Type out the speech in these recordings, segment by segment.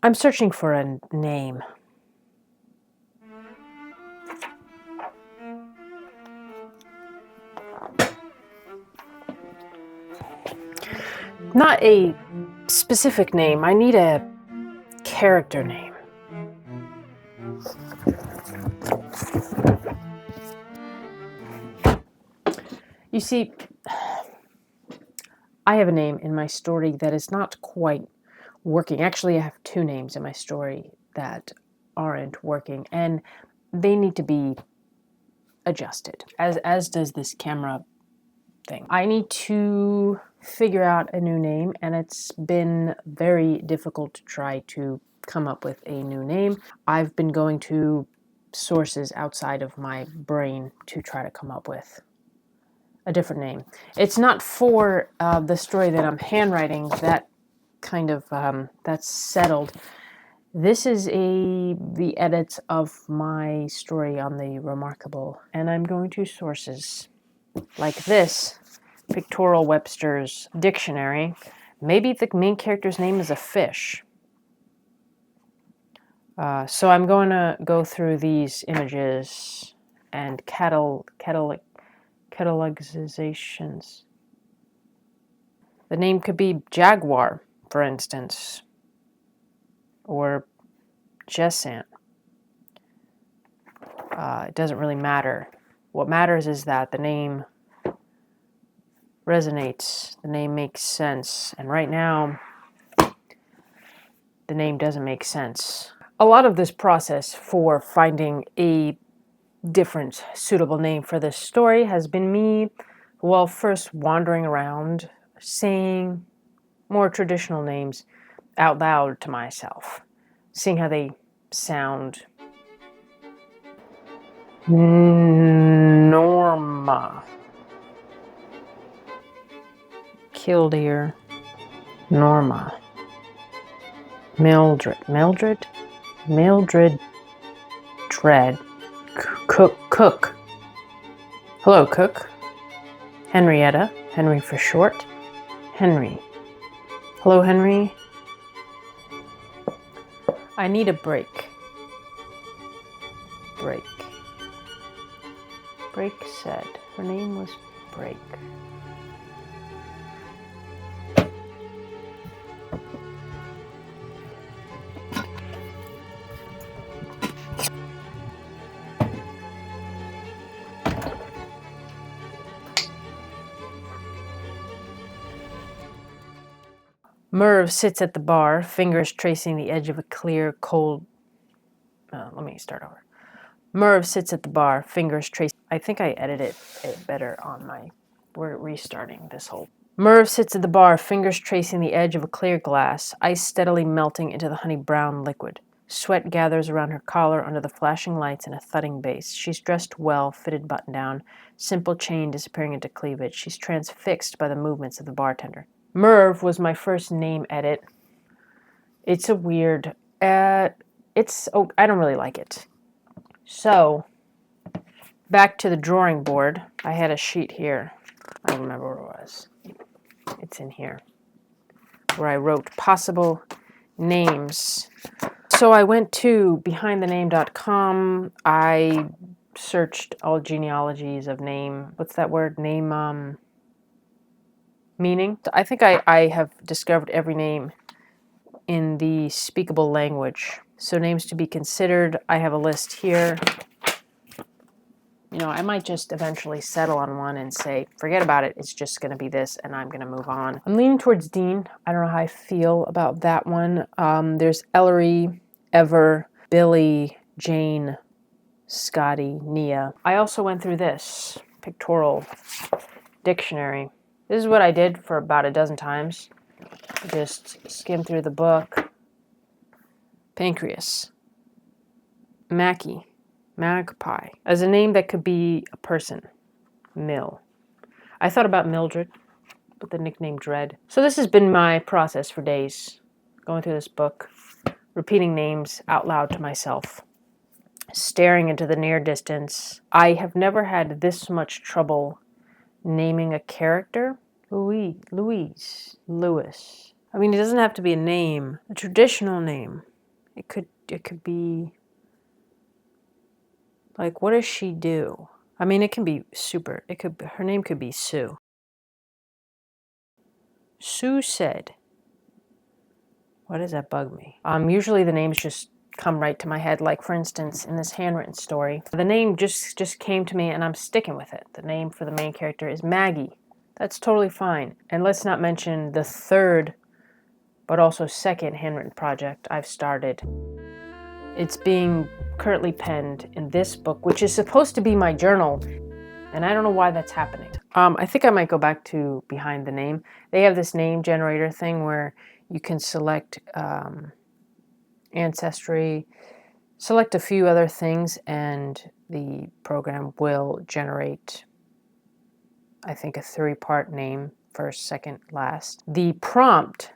I'm searching for a name. Not a specific name. I need a character name. You see, I have a name in my story that is not quite working. Actually, I have two names in my story that aren't working, and they need to be adjusted, as does this camera thing. I need to figure out a new name, and it's been very difficult to try to come up with a new name. I've been going to sources outside of my brain to try to come up with a different name. It's not for the story that I'm handwriting. That kind of that's settled. This is the edits of my story on the Remarkable, and I'm going to sources like this, Pictorial Webster's Dictionary. Maybe the main character's name is a fish. So I'm going to go through these images and catalogizations. The name could be Jaguar, for instance, or Jessant. It doesn't really matter. What matters is that the name resonates, the name makes sense, and right now, the name doesn't make sense. A lot of this process for finding a different suitable name for this story has been me, well, first wandering around, saying more traditional names out loud to myself, seeing how they sound. Norma. Killdeer. Norma. Mildred. Dread. Cook. Hello, Cook. Henrietta. Henry for short. Henry. Hello, Henry. I need a break. Break said. Her name was Break. Merv sits at the bar, fingers tracing the edge of a clear, cold... let me start over. Merv sits at the bar, fingers tracing... I think I edited it better on my... We're restarting this whole... Merv sits at the bar, fingers tracing the edge of a clear glass, ice steadily melting into the honey-brown liquid. Sweat gathers around her collar under the flashing lights and a thudding bass. She's dressed well, fitted button-down, simple chain disappearing into cleavage. She's transfixed by the movements of the bartender. Merv was my first name edit. It's a weird... I don't really like it. So, back to the drawing board. I had a sheet here. I don't remember where it was. It's in here, where I wrote possible names. So I went to behindthename.com. I searched all genealogies of name. What's that word? Name, meaning. I think I have discovered every name in the speakable language. So names to be considered. I have a list here. You know, I might just eventually settle on one and say, forget about it. It's just going to be this, and I'm going to move on. I'm leaning towards Dean. I don't know how I feel about that one. There's Ellery, Ever, Billy, Jane, Scotty, Nia. I also went through this Pictorial Dictionary. This is what I did for about a dozen times. Just skim through the book. Pancreas. Mackie. Magpie. As a name that could be a person. Mill. I thought about Mildred, with the nickname Dread. So this has been my process for days. Going through this book. Repeating names out loud to myself. Staring into the near distance. I have never had this much trouble naming a character. Louis. I mean, it doesn't have to be a name. A traditional name. It could be like, what does she do? I mean, it can be super. Her name could be Sue. Sue said. Why does that bug me? Usually the names just come right to my head. Like, for instance, in this handwritten story, the name just came to me and I'm sticking with it. The name for the main character is Maggie. That's totally fine. And let's not mention the third, but also second handwritten project I've started. It's being currently penned in this book, which is supposed to be my journal, and I don't know why that's happening. I think I might go back to behind the name. They have this name generator thing where you can select ancestry, select a few other things, and the program will generate, I think, a 3-part name, first, second, last. The prompt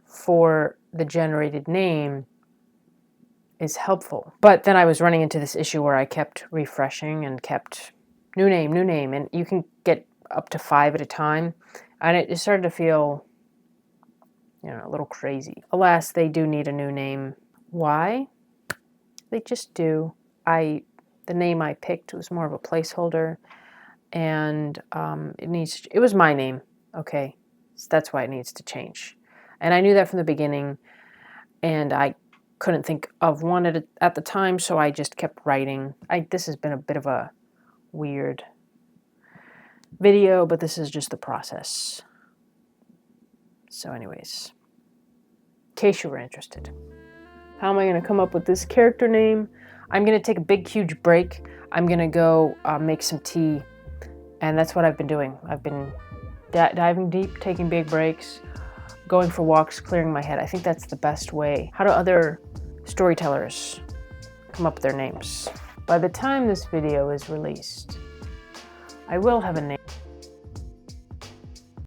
for the generated name is helpful. But then I was running into this issue where I kept refreshing and kept new name, and you can get up to 5 at a time. And it started to feel, a little crazy. Alas, they do need a new name. Why? They just do. The name I picked was more of a placeholder, and it was my name, okay? So that's why it needs to change. And I knew that from the beginning, and I couldn't think of one at the time, so I just kept writing. This has been a bit of a weird video, but this is just the process. So anyways, in case you were interested. How am I going to come up with this character name? I'm going to take a big, huge break. I'm going to go make some tea, and that's what I've been doing. I've been diving deep, taking big breaks, going for walks, clearing my head. I think that's the best way. How do other storytellers come up with their names? By the time this video is released, I will have a name.